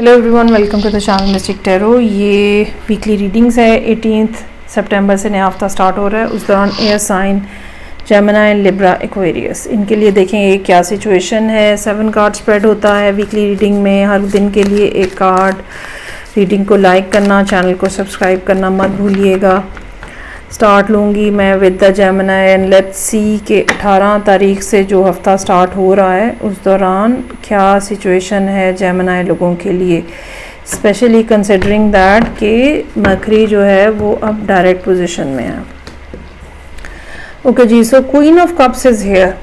Hello everyone, welcome to the channel Mystic Tarot. ये weekly readings है। 18 सितंबर से नया हफ्ता स्टार्ट हो रहा है। उस दौरान air sign Gemini, Libra, Aquarius, इनके लिए देखेंगे क्या सिचुएशन है। 7 कार्ड स्प्रेड होता है वीकली रीडिंग में, हर दिन के लिए एक कार्ड। रीडिंग को लाइक करना, चैनल को सब्सक्राइब करना मत भूलिएगा। स्टार्ट लूँगी मैं with the Gemini and let's see के 18 तारीख से जो हफ्ता स्टार्ट हो रहा है उस दौरान क्या सिचुएशन है जेमिनी लोगों के लिए, स्पेशली कंसिडरिंग दैट कि मरकरी जो है वो अब डायरेक्ट पोजीशन में है। Okay ji, so queen of cups is here.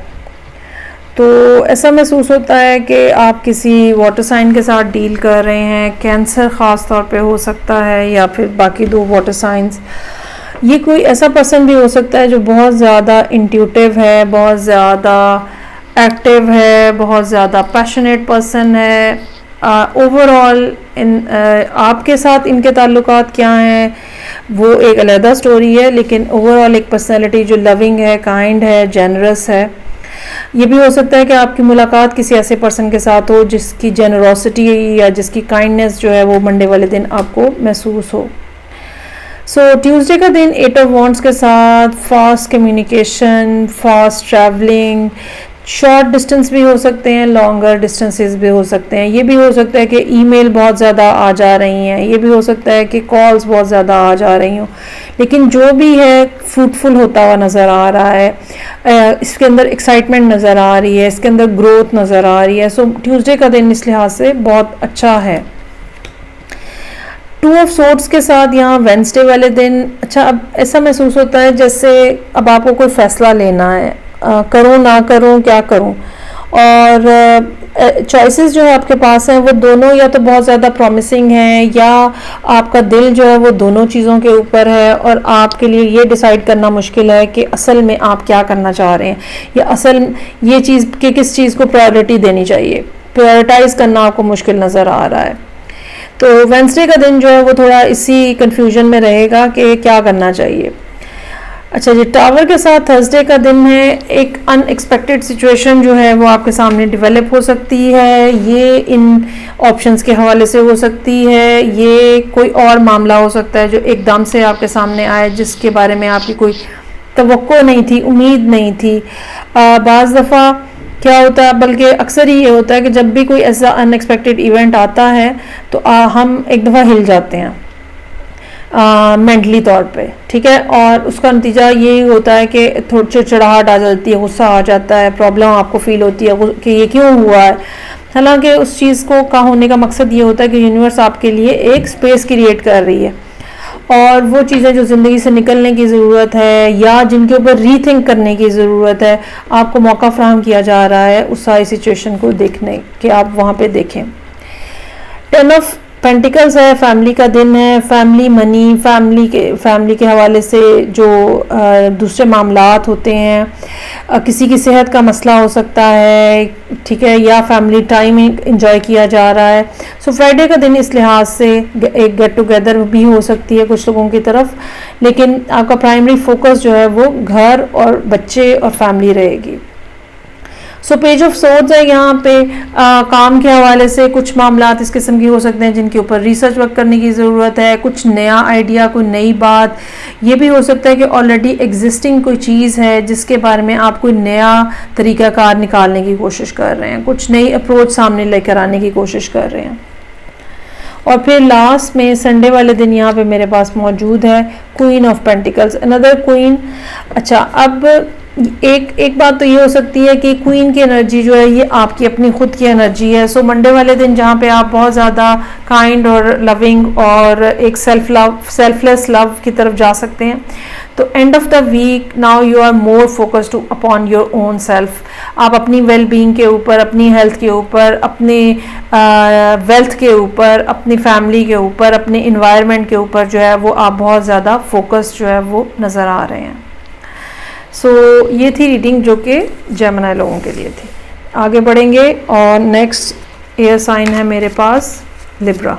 तो ऐसा महसूस होता है कि आप किसी वाटर साइन के साथ डील कर रहे हैं। कैंसर ख़ास तौर पे हो सकता है या फिर बाकी 2 वाटर साइंस। ये कोई ऐसा पर्सन भी हो सकता है जो बहुत ज़्यादा इंट्यूटिव है, बहुत ज़्यादा एक्टिव है, बहुत ज़्यादा पैशनेट पर्सन है। ओवरऑल आपके साथ इनके ताल्लुकात क्या हैं वो एक अलग स्टोरी है, लेकिन ओवरऑल एक पर्सनैलिटी जो लविंग है, काइंड है, जेनरस है। ये भी हो सकता है कि आपकी मुलाकात किसी ऐसे पर्सन के साथ हो जिसकी जेनरोसिटी या जिसकी काइंडनेस जो है वो मंडे वाले दिन आपको महसूस हो। सो ट्यूसडे का दिन 8 ऑफ वॉन्ड्स के साथ fast communication, fast travelling, short distance भी हो सकते हैं, लॉन्गर डिस्टेंसेस भी हो सकते हैं। ये भी हो सकता है कि ईमेल बहुत ज़्यादा आ जा रही हैं, ये भी हो सकता है कि कॉल्स बहुत ज़्यादा आ जा रही हों, लेकिन जो भी है फ्रूटफुल होता हुआ नज़र आ रहा है। इसके अंदर एक्साइटमेंट नज़र आ रही है, इसके अंदर ग्रोथ नज़र आ रही है। सो ट्यूसडे का दिन इस लिहाज से बहुत अच्छा है। 2 ऑफ सोर्ड्स के साथ यहाँ वेंसडे वाले दिन अच्छा, अब ऐसा महसूस होता है जैसे अब आपको कोई फ़ैसला लेना है, करूँ ना करूँ, क्या करूँ। और चॉइसेस जो है आपके पास हैं वो दोनों या तो बहुत ज़्यादा प्रॉमिसिंग हैं या आपका दिल जो है वो दोनों चीज़ों के ऊपर है, और आपके लिए ये डिसाइड करना मुश्किल है कि असल में आप क्या करना चाह रहे हैं या असल ये चीज़ कि किस चीज़ को प्रायोरिटी देनी चाहिए। प्रायोरिटाइज़ करना आपको मुश्किल नज़र आ रहा है। तो वेंसडे का दिन जो है वो थोड़ा इसी कंफ्यूजन में रहेगा कि क्या करना चाहिए। अच्छा जी, टावर के साथ थर्सडे का दिन है। एक अनएक्सपेक्टेड सिचुएशन जो है वो आपके सामने डेवलप हो सकती है। ये इन ऑप्शंस के हवाले से हो सकती है, ये कोई और मामला हो सकता है जो एकदम से आपके सामने आए जिसके बारे में आपकी कोई तवक्को नहीं थी, उम्मीद नहीं थी। बाज़ दफ़ा क्या होता है, बल्कि अक्सर ही ये होता है कि जब भी कोई ऐसा अनएक्सपेक्टेड इवेंट आता है तो हम एक दफ़ा हिल जाते हैं मेंटली तौर पे, ठीक है। और उसका नतीजा यही होता है कि थोड़ी चिड़चिड़ाहट आ जाती है, गुस्सा आ जाता है, प्रॉब्लम आपको फील होती है कि ये क्यों हुआ है। हालांकि उस चीज़ को का होने का मकसद ये होता है कि यूनिवर्स आपके लिए एक स्पेस क्रिएट कर रही है, और वो चीज़ें जो ज़िंदगी से निकलने की ज़रूरत है या जिनके ऊपर रीथिंक करने की ज़रूरत है, आपको मौका फराहम किया जा रहा है उस सारी सिचुएशन को देखने के, आप वहाँ पे देखें। 10 ऑफ पेंटिकल्स है, फैमिली का दिन है। फैमिली, मनी, फैमिली के हवाले से जो दूसरे मामलात होते हैं, किसी की सेहत का मसला हो सकता है, ठीक है, या फैमिली टाइम इंजॉय किया जा रहा है। सो फ्राइडे का दिन इस लिहाज से एक गेट टुगेदर भी हो सकती है कुछ लोगों की तरफ, लेकिन आपका प्राइमरी फोकस जो है वो घर और बच्चे और फैमिली रहेगी। सो पेज ऑफ सोर्ड्स है यहाँ पे। काम के हवाले से कुछ मामलात इस किस्म की हो सकते हैं जिनके ऊपर रिसर्च वर्क करने की ज़रूरत है, कुछ नया आइडिया, कोई नई बात। ये भी हो सकता है कि ऑलरेडी एग्जिस्टिंग कोई चीज़ है जिसके बारे में आप कोई नया तरीक़ाकार निकालने की कोशिश कर रहे हैं, कुछ नई अप्रोच सामने लेकर आने की कोशिश कर रहे हैं। और फिर लास्ट में संडे वाले दिन यहाँ पे मेरे पास मौजूद है queen of pentacles, another queen. अच्छा, अब एक बात तो ये हो सकती है कि क्वीन की एनर्जी जो है ये आपकी अपनी खुद की एनर्जी है। सो मंडे वाले दिन जहाँ पे आप बहुत ज़्यादा काइंड और लविंग और एक सेल्फलेस लव की तरफ जा सकते हैं। तो end of the week now you are more focused upon your own self. आप अपनी वेल बीइंग के ऊपर, अपनी हेल्थ के ऊपर, अपने वेल्थ के ऊपर, अपनी फैमिली के ऊपर, अपने इन्वायरमेंट के ऊपर जो है वो आप बहुत ज़्यादा फोकस जो है वो नज़र आ रहे हैं। सो ये थी रीडिंग जो कि जेमिनी लोगों के लिए थी। आगे बढ़ेंगे और नेक्स्ट एयर साइन है मेरे पास लिब्रा।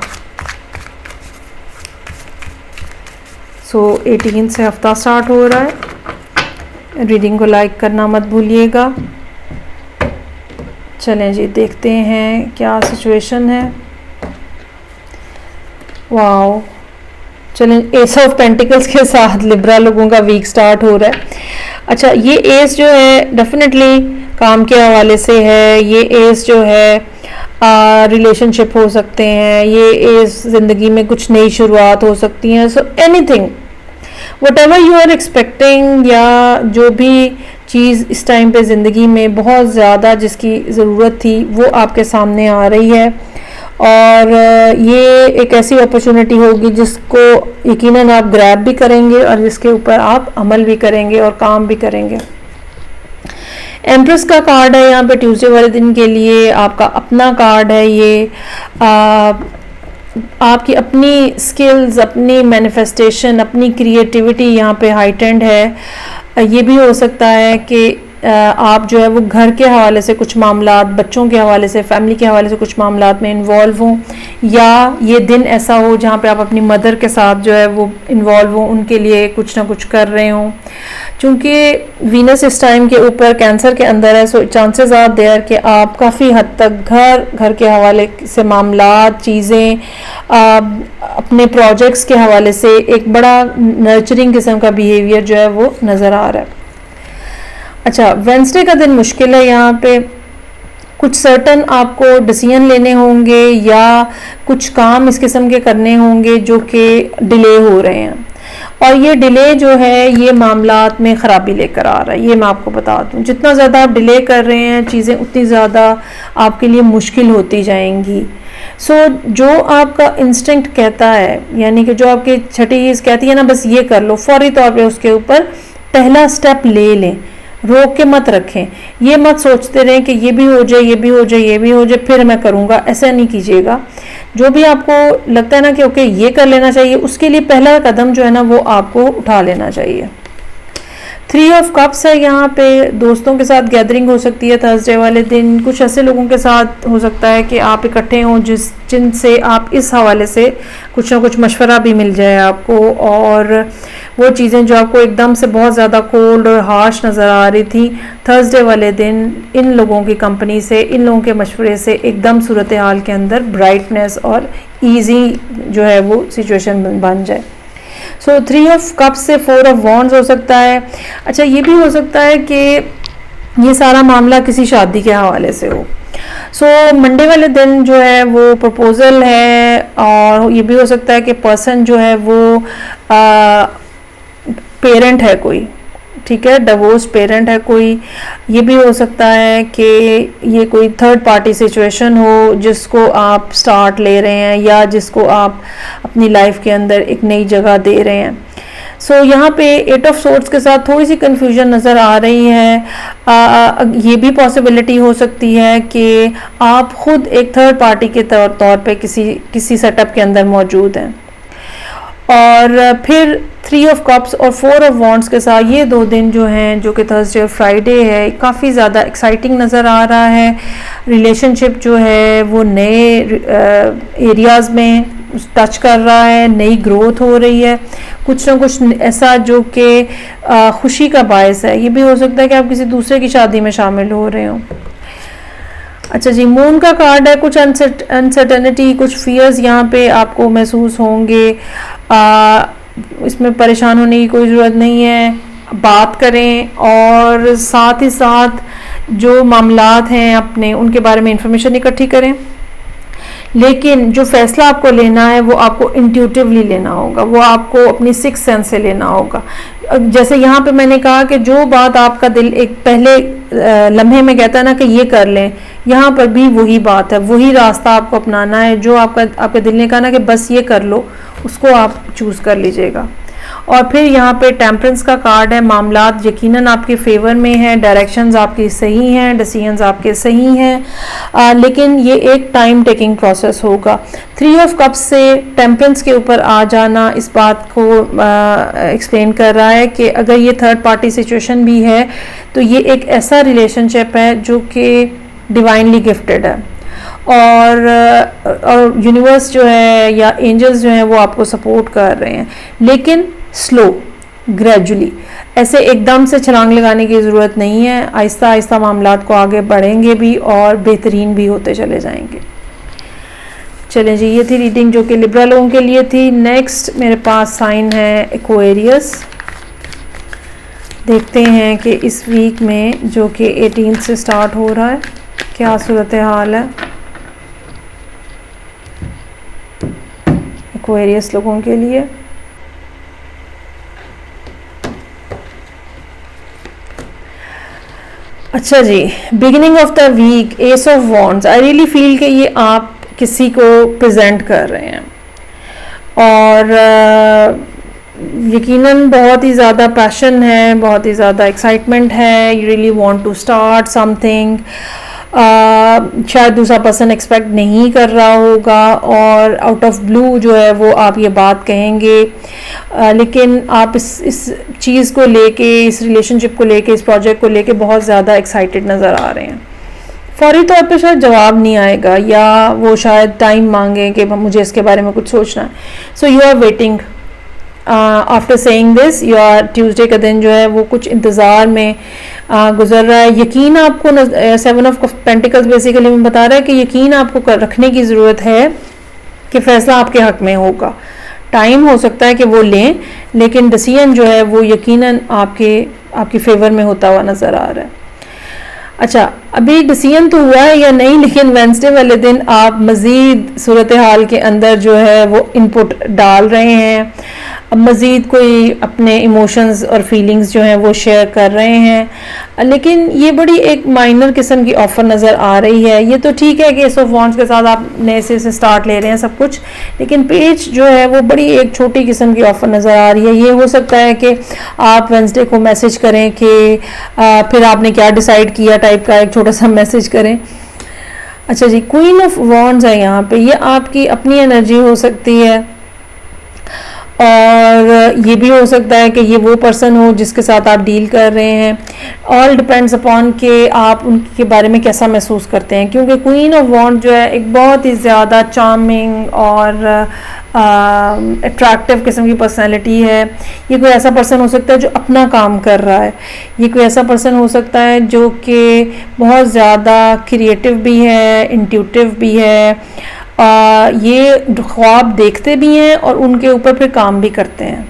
सो 18 से हफ्ता स्टार्ट हो रहा है। रीडिंग को लाइक करना मत भूलिएगा। चलें जी, देखते हैं क्या सिचुएशन है। वाओ, चलें, एस ऑफ पेंटिकल्स के साथ लिब्रा लोगों का वीक स्टार्ट हो रहा है। अच्छा, ये एस जो है डेफिनेटली काम के हवाले से है, ये एस जो है रिलेशनशिप हो सकते हैं, ये एस ज़िंदगी में कुछ नई शुरुआत हो सकती हैं। So anything whatever you are expecting, या जो भी चीज़ इस टाइम पे ज़िंदगी में बहुत ज़्यादा जिसकी ज़रूरत थी वो आपके सामने आ रही है, और ये एक ऐसी अपॉर्चुनिटी होगी जिसको यकीनन आप ग्रैब भी करेंगे और जिसके ऊपर आप अमल भी करेंगे और काम भी करेंगे। एम्प्रेस का कार्ड है यहाँ पे ट्यूसडे वाले दिन के लिए, आपका अपना कार्ड है ये। आपकी अपनी स्किल्स, अपनी मैनिफेस्टेशन, अपनी क्रिएटिविटी यहाँ पे हाइटेंड है। ये भी हो सकता है कि आप जो है वो घर के हवाले से कुछ मामलात, बच्चों के हवाले से, फैमिली के हवाले से कुछ मामलात में इन्वॉल्व हों, या ये दिन ऐसा हो जहाँ पे आप अपनी मदर के साथ जो है वो इन्वॉल्व हों, उनके लिए कुछ ना कुछ कर रहे हों। चूँकि वीनस इस टाइम के ऊपर कैंसर के अंदर है, सो चांसेस आर देयर कि आप काफ़ी हद तक घर के हवाले से मामलात, चीज़ें, अपने प्रोजेक्ट्स के हवाले से एक बड़ा नर्चरिंग किस्म का बिहेवियर जो है वो नज़र आ रहा है। अच्छा, वेंसडे का दिन मुश्किल है, यहाँ पे कुछ सर्टन आपको डिसीजन लेने होंगे या कुछ काम इस किस्म के करने होंगे जो कि डिले हो रहे हैं, और ये डिले जो है ये मामलात में ख़राबी लेकर आ रहा है। ये मैं आपको बता दूं, जितना ज़्यादा आप डिले कर रहे हैं चीज़ें उतनी ज़्यादा आपके लिए मुश्किल होती जाएंगी। जो आपका इंस्टिंक्ट कहता है, यानी कि जो आपकी छठी चीज़ कहती है ना, बस ये कर लो, फौरी तौर पे उसके ऊपर पहला स्टेप ले लें, रोक के मत रखें। ये मत सोचते रहें कि ये भी हो जाए, ये भी हो जाए, ये भी हो जाए, फिर मैं करूँगा, ऐसा नहीं कीजिएगा। जो भी आपको लगता है ना कि ओके ये कर लेना चाहिए, उसके लिए पहला कदम जो है ना वो आपको उठा लेना चाहिए। 3 ऑफ कप्स है यहाँ पे, दोस्तों के साथ गैदरिंग हो सकती है थर्सडे वाले दिन। कुछ ऐसे लोगों के साथ हो सकता है कि आप इकट्ठे हों जिनसे आप इस हवाले से कुछ ना कुछ मशवरा भी मिल जाए आपको, और वो चीज़ें जो आपको एकदम से बहुत ज़्यादा कोल्ड और हार्श नज़र आ रही थी, थर्सडे वाले दिन इन लोगों की कंपनी से, इन लोगों के मशवरे से एकदम सूरत हाल के अंदर ब्राइटनेस और ईजी जो है वो सिचुएशन बन जाए। 3 ऑफ कप्स से 4 ऑफ वॉन्ड्स हो सकता है। अच्छा, ये भी हो सकता है कि ये सारा मामला किसी शादी के हवाले से हो। मंडे वाले दिन जो है वो प्रपोजल है, और ये भी हो सकता है कि पर्सन जो है वो पेरेंट है कोई, ठीक है, डिवोर्स पेरेंट है कोई। ये भी हो सकता है कि ये कोई थर्ड पार्टी सिचुएशन हो जिसको आप स्टार्ट ले रहे हैं, या जिसको आप अपनी लाइफ के अंदर एक नई जगह दे रहे हैं। यहाँ पे 8 ऑफ सोर्ड्स के साथ थोड़ी सी कन्फ्यूजन नज़र आ रही है। ये भी पॉसिबिलिटी हो सकती है कि आप खुद एक थर्ड पार्टी के तौर पे किसी सेटअप के अंदर मौजूद हैं। और फिर 3 ऑफ कप्स और 4 ऑफ वॉन्ड्स के साथ ये 2 दिन जो हैं, जो कि थर्सडे और फ्राइडे है, काफ़ी ज़्यादा एक्साइटिंग नज़र आ रहा है। रिलेशनशिप जो है वो नए एरियाज़ में टच कर रहा है, नई ग्रोथ हो रही है, कुछ ना कुछ ऐसा जो कि खुशी का बायस है। ये भी हो सकता है कि आप किसी दूसरे की शादी में शामिल हो रहे हो। अच्छा जी, मून का कार्ड है, कुछ अनसर्टेनिटी, कुछ फियर्स यहाँ पे आपको महसूस होंगे। इसमें परेशान होने की कोई ज़रूरत नहीं है, बात करें और साथ ही साथ जो मामलात हैं अपने, उनके बारे में इंफॉर्मेशन इकट्ठी करें। लेकिन जो फैसला आपको लेना है वो आपको इंट्यूटिवली लेना होगा, वो आपको अपनी सिक्स सेंस से लेना होगा। जैसे यहाँ पे मैंने कहा कि जो बात आपका दिल एक पहले लम्हे में कहता है ना कि ये कर लें, यहाँ पर भी वही बात है, वही रास्ता आपको अपनाना है। जो आपके दिल ने कहा ना कि बस ये कर लो, उसको आप चूज़ कर लीजिएगा। और फिर यहाँ पे टेम्परेंस का कार्ड है, मामलात यकीनन आपके फेवर में है, डायरेक्शंस आपकी सही हैं, डिसीजंस आपके सही हैं, लेकिन ये एक टाइम टेकिंग प्रोसेस होगा। 3 ऑफ कप्स से टेम्परेंस के ऊपर आ जाना इस बात को एक्सप्लेन कर रहा है कि अगर ये थर्ड पार्टी सिचुएशन भी है तो ये एक ऐसा रिलेशनशिप है जो कि डिवाइनली गिफ्टेड है, और यूनिवर्स जो है या एंजल्स जो हैं वो आपको सपोर्ट कर रहे हैं, लेकिन स्लो, ग्रेजुअली, ऐसे एकदम से छलांग लगाने की ज़रूरत नहीं है। आहिस्ता आहिस्ता मामलात को आगे बढ़ेंगे भी और बेहतरीन भी होते चले जाएंगे। चलें जी, ये थी रीडिंग जो कि लिब्रा लोगों के लिए थी। नेक्स्ट मेरे पास साइन है एक्वेरियस। देखते हैं कि इस वीक में जो कि 18 से स्टार्ट हो रहा है क्या सूरत हाल है एक्वेरियस लोगों के लिए। अच्छा जी, beginning of the week ace of wands. I really feel कि ये आप किसी को प्रेजेंट कर रहे हैं और यकीनन बहुत ही ज़्यादा पैशन है, बहुत ही ज़्यादा एक्साइटमेंट है। You really want to start something. शायद दूसरा पर्सन एक्सपेक्ट नहीं कर रहा होगा और आउट ऑफ ब्लू जो है वो आप ये बात कहेंगे, लेकिन आप इस चीज़ को लेके, इस रिलेशनशिप को लेके, इस प्रोजेक्ट को लेके बहुत ज़्यादा एक्साइटेड नज़र आ रहे हैं। फौरी तौर पे शायद जवाब नहीं आएगा या वो शायद टाइम मांगे कि मुझे इसके बारे में कुछ सोचना है। So you are waiting after saying this. You are Tuesday का दिन जो है वो कुछ इंतज़ार में गुजर रहा है। यकीन आपको 7 ऑफ पेंटिकल्स बेसिकली में बता रहा है कि यकीन आपको रखने की ज़रूरत है कि फ़ैसला आपके हक़ में होगा। टाइम हो सकता है कि वो लें, लेकिन डिसीजन जो है वो यकीनन आपके फेवर में होता हुआ नज़र आ रहा है। अच्छा, अभी डिसीजन तो हुआ है या नहीं, लेकिन वेंसडे वाले दिन आप मज़ीद सूरत हाल के अंदर जो है वो इनपुट डाल रहे हैं, मज़ीद कोई अपने इमोशंस और फीलिंग्स जो हैं वो शेयर कर रहे हैं। लेकिन ये बड़ी एक माइनर किस्म की ऑफ़र नज़र आ रही है। ये तो ठीक है कि एस ऑफ वॉन्ड्स के साथ आप नए से स्टार्ट ले रहे हैं सब कुछ, लेकिन पेज जो है वो बड़ी एक छोटी किस्म की ऑफ़र नज़र आ रही है। ये हो सकता है कि आप वेंसडे को मैसेज करें कि फिर आपने क्या डिसाइड किया टाइप का एक छोटा सा मैसेज करें। अच्छा जी, क्वीन ऑफ वॉन्ड्स है यहाँ पे। ये आपकी अपनी एनर्जी हो सकती है और ये भी हो सकता है कि ये वो पर्सन हो जिसके साथ आप डील कर रहे हैं। ऑल डिपेंड्स अपॉन कि आप उनके बारे में कैसा महसूस करते हैं, क्योंकि क्वीन ऑफ वॉन्ड जो है एक बहुत ही ज़्यादा चार्मिंग और अट्रैक्टिव किस्म की पर्सनैलिटी है। ये कोई ऐसा पर्सन हो सकता है जो अपना काम कर रहा है। ये कोई ऐसा पर्सन हो सकता है जो कि बहुत ज़्यादा क्रिएटिव भी है, इंट्यूटिव भी है। ये ख्वाब देखते भी हैं और उनके ऊपर फिर काम भी करते हैं,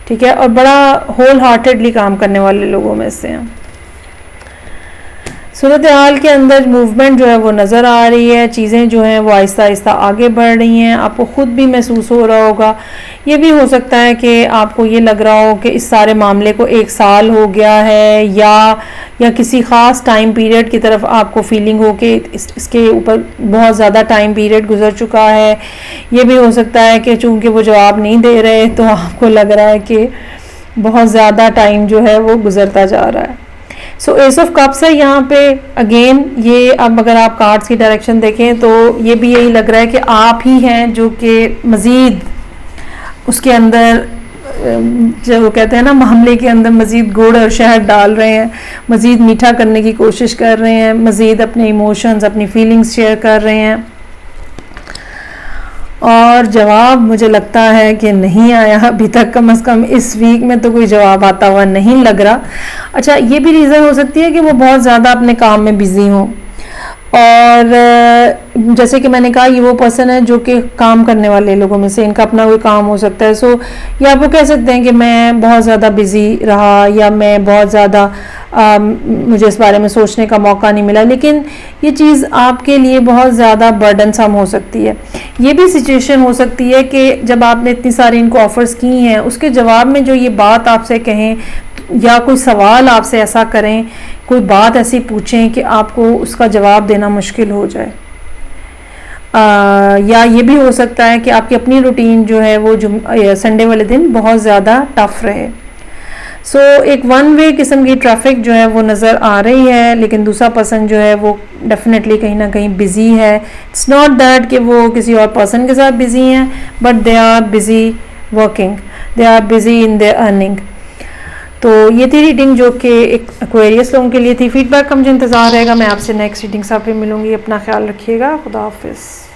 ठीक है, और बड़ा होल हार्टेडली काम करने वाले लोगों में से हैं। सूरत हाल के अंदर मूवमेंट जो है वो नज़र आ रही है। चीज़ें जो हैं वो आहिस्ता आहिस्ता आगे बढ़ रही हैं। आपको ख़ुद भी महसूस हो रहा होगा। ये भी हो सकता है कि आपको ये लग रहा हो कि इस सारे मामले को 1 साल हो गया है या किसी ख़ास टाइम पीरियड की तरफ आपको फीलिंग हो कि इसके ऊपर बहुत ज़्यादा टाइम पीरियड गुजर चुका है। ये भी हो सकता है कि चूँकि वो जवाब नहीं दे रहे तो आपको लग रहा है कि बहुत ज़्यादा टाइम जो है वो गुजरता जा रहा है। सो एस ऑफ कप्स है यहाँ पे। अगेन ये अब अगर आप कार्ड्स की डायरेक्शन देखें तो ये भी यही लग रहा है कि आप ही हैं जो कि मज़ीद उसके अंदर जो वो कहते हैं ना, मामले के अंदर मज़ीद गुड़ और शहद डाल रहे हैं, मज़ीद मीठा करने की कोशिश कर रहे हैं, मज़ीद अपने इमोशंस, अपनी फीलिंग्स शेयर कर रहे हैं। और जवाब मुझे लगता है कि नहीं आया अभी तक, कम से कम इस वीक में तो कोई जवाब आता हुआ नहीं लग रहा। अच्छा, ये भी रीज़न हो सकती है कि वो बहुत ज़्यादा अपने काम में बिज़ी हों और जैसे कि मैंने कहा ये वो पर्सन है जो कि काम करने वाले लोगों में से, इनका अपना कोई काम हो सकता है। सो या आप वो कह सकते हैं कि मैं बहुत ज़्यादा बिज़ी रहा या मैं बहुत ज़्यादा मुझे इस बारे में सोचने का मौका नहीं मिला, लेकिन ये चीज़ आपके लिए बहुत ज़्यादा बर्डनसम हो सकती है। ये भी सिचुएशन हो सकती है कि जब आपने इतनी सारी इनको ऑफ़र्स की हैं उसके जवाब में जो ये बात आपसे कहें या कोई सवाल आपसे ऐसा करें, कोई बात ऐसी पूछें कि आपको उसका जवाब देना मुश्किल हो जाए। या ये भी हो सकता है कि आपकी अपनी रूटीन जो है वो संडे वाले दिन बहुत ज़्यादा टफ रहे। सो एक वन वे किस्म की ट्रैफिक जो है वो नज़र आ रही है, लेकिन दूसरा पर्सन जो है वो डेफिनेटली कहीं ना कहीं बिज़ी है। इट्स नॉट दैट कि वो किसी और पर्सन के साथ बिज़ी हैं, but they are busy working, they are busy in their earning. तो ये थी रीडिंग जो कि एक एक्वेरियस लोगों के लिए थी। फीडबैक का मुझे इंतज़ार रहेगा। मैं आपसे नेक्स्ट रीडिंग साथ भी मिलूँगी। अपना ख्याल रखिएगा। खुदा हाफिज़।